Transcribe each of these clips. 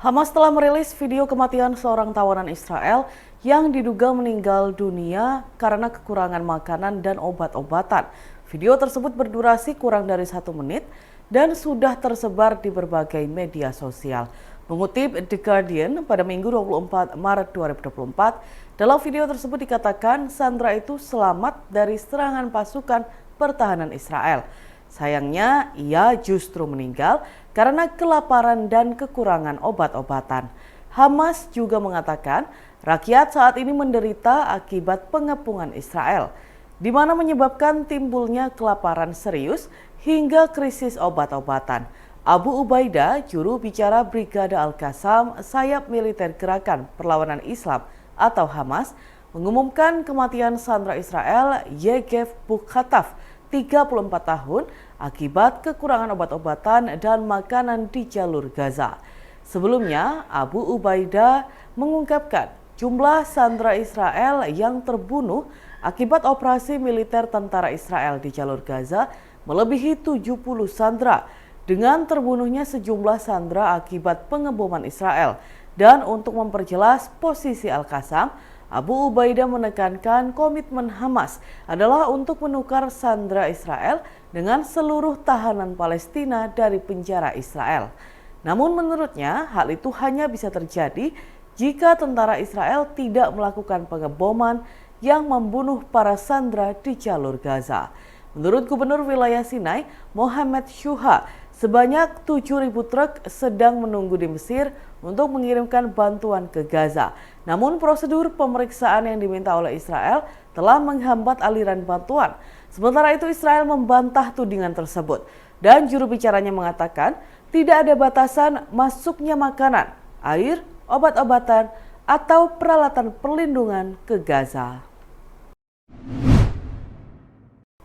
Hamas telah merilis video kematian seorang tawanan Israel yang diduga meninggal dunia karena kekurangan makanan dan obat-obatan. Video tersebut berdurasi kurang dari 1 menit dan sudah tersebar di berbagai media sosial. Mengutip The Guardian pada Minggu 24 Maret 2024, dalam video tersebut dikatakan Sandra itu selamat dari serangan pasukan pertahanan Israel. Sayangnya, ia justru meninggal karena kelaparan dan kekurangan obat-obatan. Hamas juga mengatakan rakyat saat ini menderita akibat pengepungan Israel, di mana menyebabkan timbulnya kelaparan serius hingga krisis obat-obatan. Abu Ubaidah, juru bicara Brigade Al-Qassam, sayap militer Gerakan Perlawanan Islam atau Hamas, mengumumkan kematian sandera Israel Yegev Bukhataf, 34 tahun, akibat kekurangan obat-obatan dan makanan di jalur Gaza. Sebelumnya, Abu Ubaidah mengungkapkan jumlah sandera Israel yang terbunuh akibat operasi militer tentara Israel di jalur Gaza melebihi 70 sandera, dengan terbunuhnya sejumlah sandera akibat pengeboman Israel. Dan untuk memperjelas posisi Al-Qassam, Abu Ubaidah menekankan komitmen Hamas adalah untuk menukar sandera Israel dengan seluruh tahanan Palestina dari penjara Israel. Namun menurutnya hal itu hanya bisa terjadi jika tentara Israel tidak melakukan pengeboman yang membunuh para sandera di jalur Gaza. Menurut Gubernur Wilayah Sinai, Mohammed Shuha, sebanyak 7.000 truk sedang menunggu di Mesir untuk mengirimkan bantuan ke Gaza. Namun prosedur pemeriksaan yang diminta oleh Israel telah menghambat aliran bantuan. Sementara itu Israel membantah tudingan tersebut dan juru bicaranya mengatakan tidak ada batasan masuknya makanan, air, obat-obatan, atau peralatan perlindungan ke Gaza.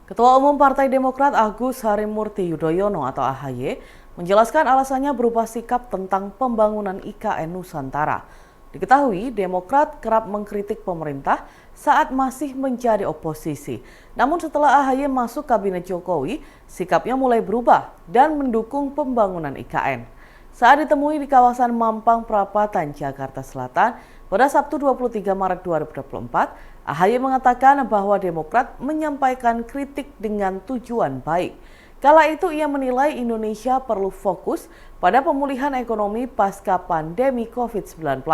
Ketua Umum Partai Demokrat Agus Harimurti Yudhoyono atau AHY menjelaskan alasannya berupa sikap tentang pembangunan IKN Nusantara. Diketahui Demokrat kerap mengkritik pemerintah saat masih menjadi oposisi. Namun setelah AHY masuk kabinet Jokowi, sikapnya mulai berubah dan mendukung pembangunan IKN. Saat ditemui di kawasan Mampang Perapatan, Jakarta Selatan, pada Sabtu 23 Maret 2024, AHY mengatakan bahwa Demokrat menyampaikan kritik dengan tujuan baik. Kala itu ia menilai Indonesia perlu fokus pada pemulihan ekonomi pasca pandemi COVID-19.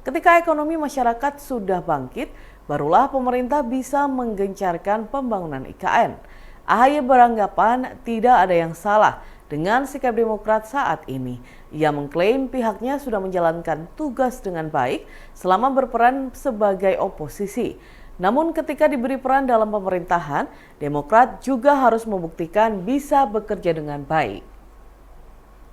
Ketika ekonomi masyarakat sudah bangkit, barulah pemerintah bisa menggencarkan pembangunan IKN. AHY beranggapan tidak ada yang salah dengan sikap Demokrat saat ini. Ia mengklaim pihaknya sudah menjalankan tugas dengan baik selama berperan sebagai oposisi. Namun ketika diberi peran dalam pemerintahan, Demokrat juga harus membuktikan bisa bekerja dengan baik.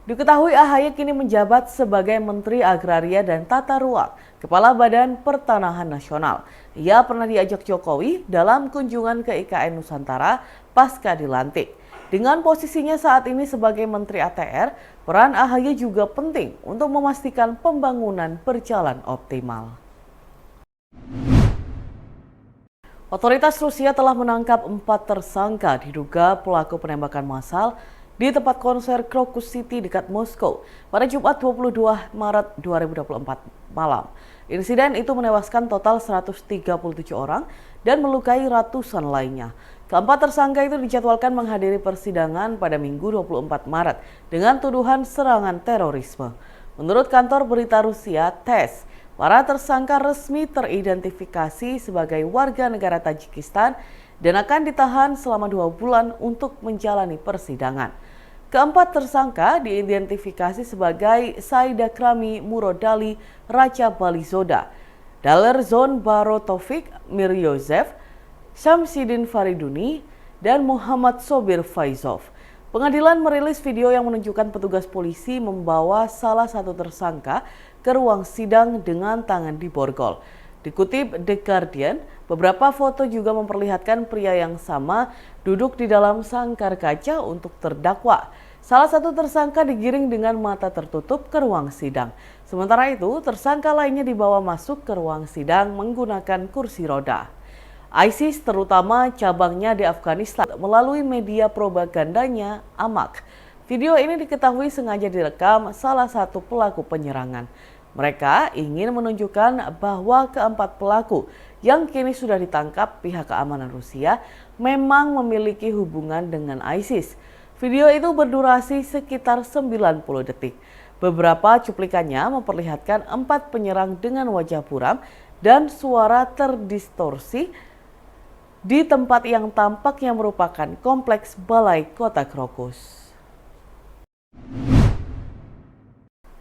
Diketahui AHY kini menjabat sebagai Menteri Agraria dan Tata Ruang, Kepala Badan Pertanahan Nasional. Ia pernah diajak Jokowi dalam kunjungan ke IKN Nusantara pasca dilantik. Dengan posisinya saat ini sebagai Menteri ATR, peran AHY juga penting untuk memastikan pembangunan berjalan optimal. Otoritas Rusia telah menangkap 4 tersangka diduga pelaku penembakan massal di tempat konser Crocus City dekat Moskow pada Jumat 22 Maret 2024 malam. Insiden itu menewaskan total 137 orang dan melukai ratusan lainnya. Keempat tersangka itu dijadwalkan menghadiri persidangan pada Minggu 24 Maret dengan tuduhan serangan terorisme. Menurut kantor berita Rusia TASS, para tersangka resmi teridentifikasi sebagai warga negara Tajikistan dan akan ditahan selama 2 bulan untuk menjalani persidangan. Keempat tersangka diidentifikasi sebagai Saidakrami Murodali Raja Balizoda, Dalerzon Barotovic Miryozev, Syamsiddin Fariduni, dan Muhammad Sobir Faizov. Pengadilan merilis video yang menunjukkan petugas polisi membawa salah satu tersangka ke ruang sidang dengan tangan diborgol. Dikutip The Guardian, beberapa foto juga memperlihatkan pria yang sama duduk di dalam sangkar kaca untuk terdakwa. Salah satu tersangka digiring dengan mata tertutup ke ruang sidang. Sementara itu, tersangka lainnya dibawa masuk ke ruang sidang menggunakan kursi roda. ISIS terutama cabangnya di Afghanistan melalui media propagandanya Amaq. Video ini diketahui sengaja direkam salah satu pelaku penyerangan. Mereka ingin menunjukkan bahwa keempat pelaku yang kini sudah ditangkap pihak keamanan Rusia memang memiliki hubungan dengan ISIS. Video itu berdurasi sekitar 90 detik. Beberapa cuplikannya memperlihatkan 4 penyerang dengan wajah buram dan suara terdistorsi di tempat yang tampaknya merupakan kompleks Balai Kota Krokus.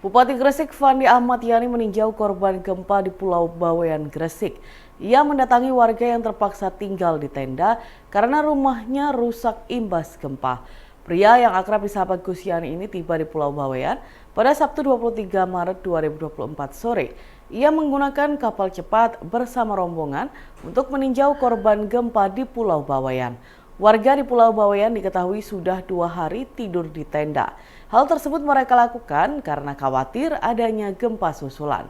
Bupati Gresik Fandi Ahmad Yani meninjau korban gempa di Pulau Bawean, Gresik. Ia mendatangi warga yang terpaksa tinggal di tenda karena rumahnya rusak imbas gempa. Pria yang akrab disapa Gus Yani ini tiba di Pulau Bawean pada Sabtu 23 Maret 2024 sore. Ia menggunakan kapal cepat bersama rombongan untuk meninjau korban gempa di Pulau Bawean. Warga di Pulau Bawean diketahui sudah 2 hari tidur di tenda. Hal tersebut mereka lakukan karena khawatir adanya gempa susulan.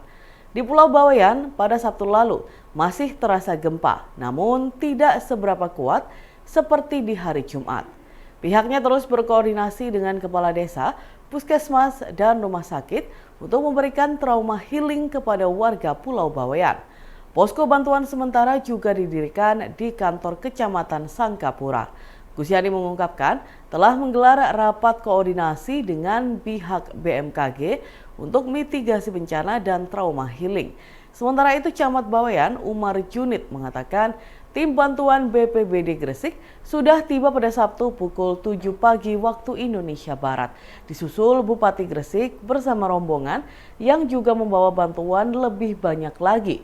Di Pulau Bawean pada Sabtu lalu masih terasa gempa, namun tidak seberapa kuat seperti di hari Jumat. Pihaknya terus berkoordinasi dengan kepala desa, puskesmas, dan rumah sakit untuk memberikan trauma healing kepada warga Pulau Bawean. Posko bantuan sementara juga didirikan di kantor Kecamatan Sangkapura. Gus Yani mengungkapkan telah menggelar rapat koordinasi dengan pihak BMKG untuk mitigasi bencana dan trauma healing. Sementara itu Camat Bawean Umar Junid mengatakan tim bantuan BPBD Gresik sudah tiba pada Sabtu pukul 7 pagi waktu Indonesia Barat. Disusul Bupati Gresik bersama rombongan yang juga membawa bantuan lebih banyak lagi.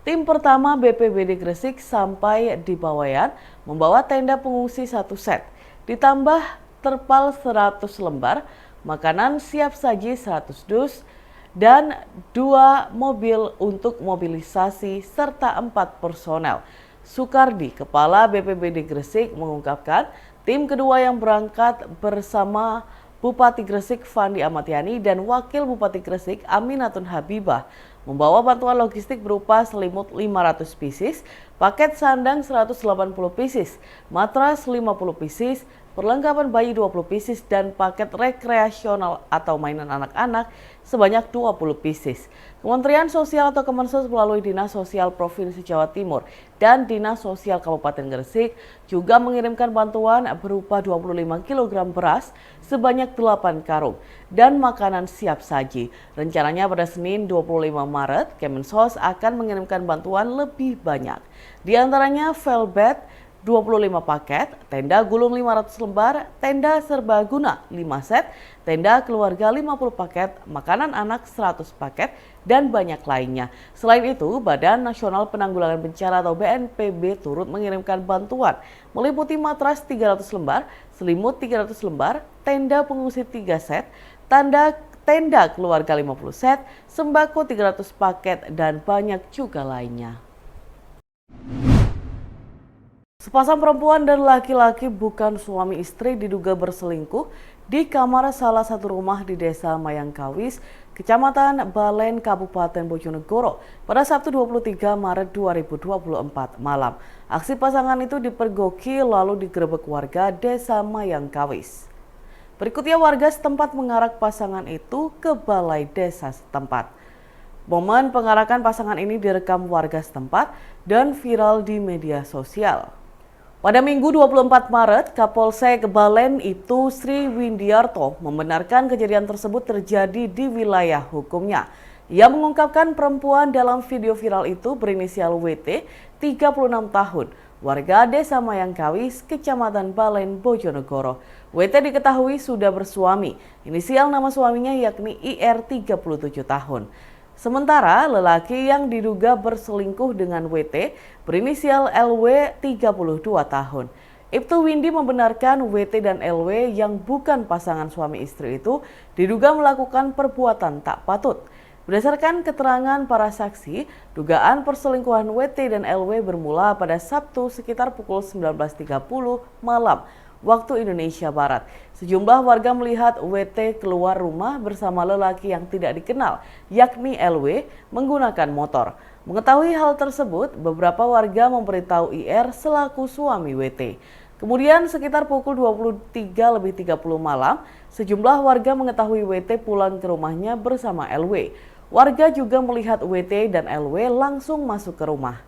Tim pertama BPBD Gresik sampai di Bawean membawa tenda pengungsi 1 set, ditambah terpal 100 lembar, makanan siap saji 100 dus, dan 2 mobil untuk mobilisasi serta 4 personel. Sukardi, Kepala BPBD Gresik mengungkapkan tim kedua yang berangkat bersama Bupati Gresik Fandi Ahmad Yani dan Wakil Bupati Gresik Aminatun Habibah membawa bantuan logistik berupa selimut 500 pieces, paket sandang 180 pieces, matras 50 pieces, perlengkapan bayi 20 pieces, dan paket rekreasional atau mainan anak-anak sebanyak 20 pieces. Kementerian Sosial atau Kemensos melalui Dinas Sosial Provinsi Jawa Timur dan Dinas Sosial Kabupaten Gresik juga mengirimkan bantuan berupa 25 kg beras sebanyak 8 karung dan makanan siap saji. Rencananya pada Senin 25 Maret, Kemensos akan mengirimkan bantuan lebih banyak. Di antaranya velvet 25 paket, tenda gulung 500 lembar, tenda serbaguna 5 set, tenda keluarga 50 paket, makanan anak 100 paket, dan banyak lainnya. Selain itu, Badan Nasional Penanggulangan Bencana atau BNPB turut mengirimkan bantuan meliputi matras 300 lembar, selimut 300 lembar, tenda pengungsi 3 set, tenda keluarga 50 set, sembako 300 paket, dan banyak juga lainnya. Sepasang perempuan dan laki-laki bukan suami istri diduga berselingkuh di kamar salah satu rumah di Desa Mayangkawis, Kecamatan Balen, Kabupaten Bojonegoro pada Sabtu 23 Maret 2024 malam. Aksi pasangan itu dipergoki lalu digerebek warga Desa Mayangkawis. Berikutnya warga setempat mengarak pasangan itu ke balai desa setempat. Momen pengarakan pasangan ini direkam warga setempat dan viral di media sosial. Pada Minggu 24 Maret, Kapolsek Balen itu Sri Windiarto membenarkan kejadian tersebut terjadi di wilayah hukumnya. Ia mengungkapkan perempuan dalam video viral itu berinisial WT, 36 tahun, warga Desa Mayangkawis, Kecamatan Balen, Bojonegoro. WT diketahui sudah bersuami, inisial nama suaminya yakni IR, 37 tahun. Sementara lelaki yang diduga berselingkuh dengan WT berinisial LW 32 tahun. Ibtu Windy membenarkan WT dan LW yang bukan pasangan suami istri itu diduga melakukan perbuatan tak patut. Berdasarkan keterangan para saksi, dugaan perselingkuhan WT dan LW bermula pada Sabtu sekitar pukul 19.30 malam waktu Indonesia Barat. Sejumlah warga melihat WT keluar rumah bersama lelaki yang tidak dikenal, yakni LW, menggunakan motor. Mengetahui hal tersebut, beberapa warga memberitahu IR selaku suami WT. Kemudian sekitar pukul 23.30 malam, sejumlah warga mengetahui WT pulang ke rumahnya bersama LW. Warga juga melihat WT dan LW langsung masuk ke rumah.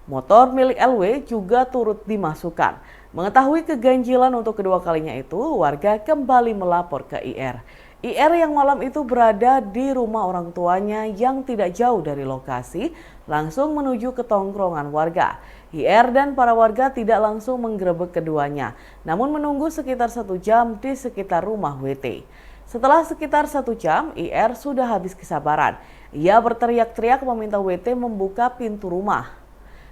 Motor milik LW juga turut dimasukkan. Mengetahui keganjilan untuk kedua kalinya itu, warga kembali melapor ke IR. IR yang malam itu berada di rumah orang tuanya yang tidak jauh dari lokasi, langsung menuju ke tongkrongan warga. IR dan para warga tidak langsung menggerebek keduanya, namun menunggu sekitar 1 jam di sekitar rumah WT. Setelah sekitar 1 jam, IR sudah habis kesabaran. Ia berteriak-teriak meminta WT membuka pintu rumah.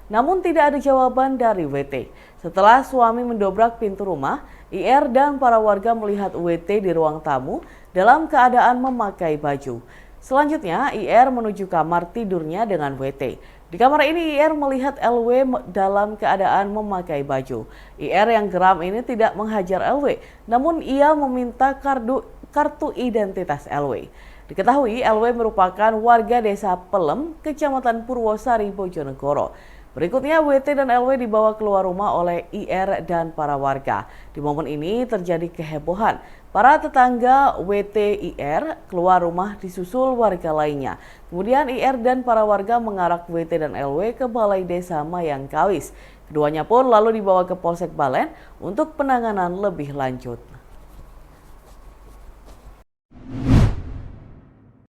Namun tidak ada jawaban dari WT. Setelah suami mendobrak pintu rumah, IR dan para warga melihat WT di ruang tamu dalam keadaan memakai baju. Selanjutnya, IR menuju kamar tidurnya dengan WT. Di kamar ini, IR melihat LW dalam keadaan memakai baju. IR yang geram ini tidak menghajar LW, namun ia meminta kartu identitas LW. Diketahui LW merupakan warga desa Pelem, Kecamatan Purwosari, Bojonegoro. Berikutnya WT dan LW dibawa keluar rumah oleh IR dan para warga. Di momen ini terjadi kehebohan. Para tetangga WT IR keluar rumah disusul warga lainnya. Kemudian IR dan para warga mengarak WT dan LW ke Balai Desa Mayangkawis. Keduanya pun lalu dibawa ke Polsek Balen untuk penanganan lebih lanjut.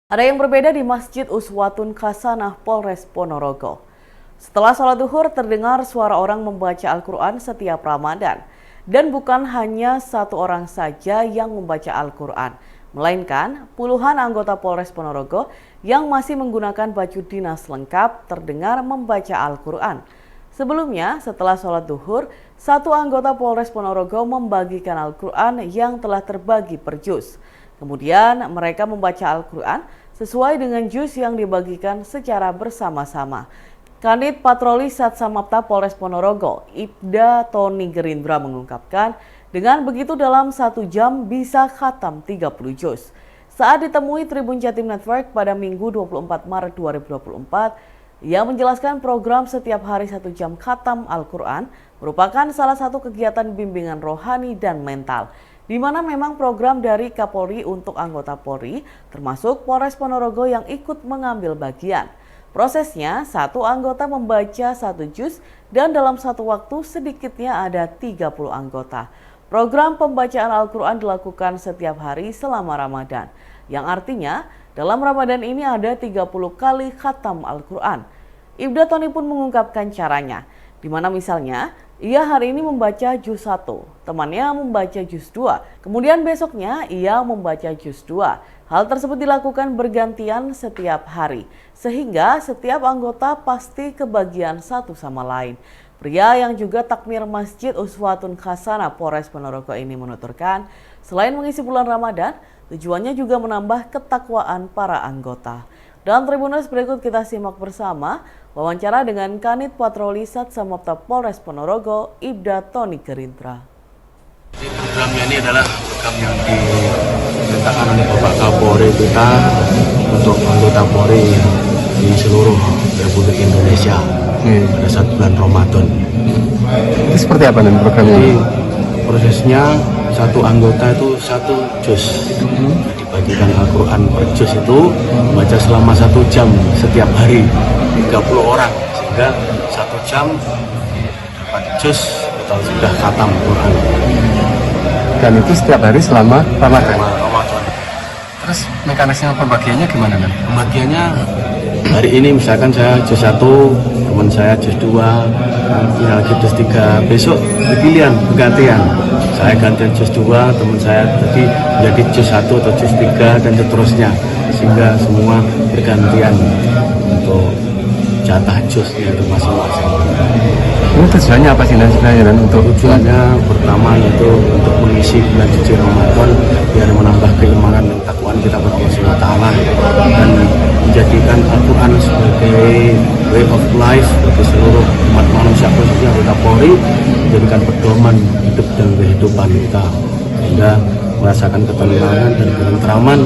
Ada yang berbeda di Masjid Uswatun Hasanah Polres Ponorogo. Setelah sholat duhur terdengar suara orang membaca Al-Quran setiap Ramadan. Dan bukan hanya satu orang saja yang membaca Al-Quran, melainkan puluhan anggota Polres Ponorogo yang masih menggunakan baju dinas lengkap terdengar membaca Al-Quran. Sebelumnya, setelah sholat duhur, satu anggota Polres Ponorogo membagikan Al-Quran yang telah terbagi per juz. Kemudian mereka membaca Al-Quran sesuai dengan juz yang dibagikan secara bersama-sama. Kanit Patroli Satsamapta Polres Ponorogo, Ibda Tony Gerindra mengungkapkan, dengan begitu dalam 1 jam bisa khatam 30 juz. Saat ditemui Tribun Jatim Network pada Minggu 24 Maret 2024, ia menjelaskan program setiap hari 1 jam khatam Al-Quran merupakan salah satu kegiatan bimbingan rohani dan mental, di mana memang program dari Kapolri untuk anggota Polri, termasuk Polres Ponorogo yang ikut mengambil bagian. Prosesnya, satu anggota membaca 1 juz dan dalam satu waktu sedikitnya ada 30 anggota. Program pembacaan Al-Quran dilakukan setiap hari selama Ramadan, yang artinya dalam Ramadan ini ada 30 kali khatam Al-Quran. Ibda Tony pun mengungkapkan caranya, di mana misalnya ia hari ini membaca juz 1, temannya membaca juz 2, kemudian besoknya ia membaca juz 2. Hal tersebut dilakukan bergantian setiap hari, sehingga setiap anggota pasti kebagian satu sama lain. Pria yang juga takmir Masjid Uswatun Hasanah Polres Ponorogo ini menuturkan, selain mengisi bulan Ramadan, tujuannya juga menambah ketakwaan para anggota. Dalam Tribunnews berikut kita simak bersama wawancara dengan Kanit Patroli Satsamapta Polres Ponorogo, Ibda Tony Gerindra. Programnya ini adalah program yang dimintakan oleh Bapak Kapolri kita untuk anggota Polri di seluruh Republik Indonesia pada saat bulan Ramadan. Itu seperti apa nih programnya? Jadi prosesnya satu anggota itu 1 juz. Dibagikan Al-Quran per juz itu baca selama 1 jam setiap hari 30 orang, sehingga 1 jam dapat juz atau sudah khatam Quran. Dan itu setiap hari selama Ramadan. Ramadan. Terus mekanisme pembagiannya gimana kan? Pembagiannya hari ini misalkan saya juz 1, teman saya juz 2, ya juz 3. Besok pilihan gantian. Saya gantian juz 2, teman saya tadi menjadi juz 1 atau juz 3 dan seterusnya, sehingga semua bergantian untuk jatah juznya itu masing-masing. Ini tujuannya apa sih sebenarnya dan untuk Tujuannya pertama itu untuk mengisi bulan suci Ramadan biar menambah keimanan dan takwaan kita kepada Allah Subhanahu wa Ta'ala dan menjadikan Al-Quran sebagai way of life bagi seluruh umat manusia, khususnya anggota Polri, menjadikan pedoman hidup dan kehidupan kita, sehingga merasakan ketenangan dan ketentraman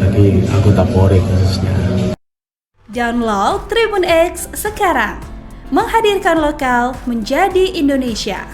bagi anggota Polri khususnya. Download Tribun X sekarang, menghadirkan lokal menjadi Indonesia.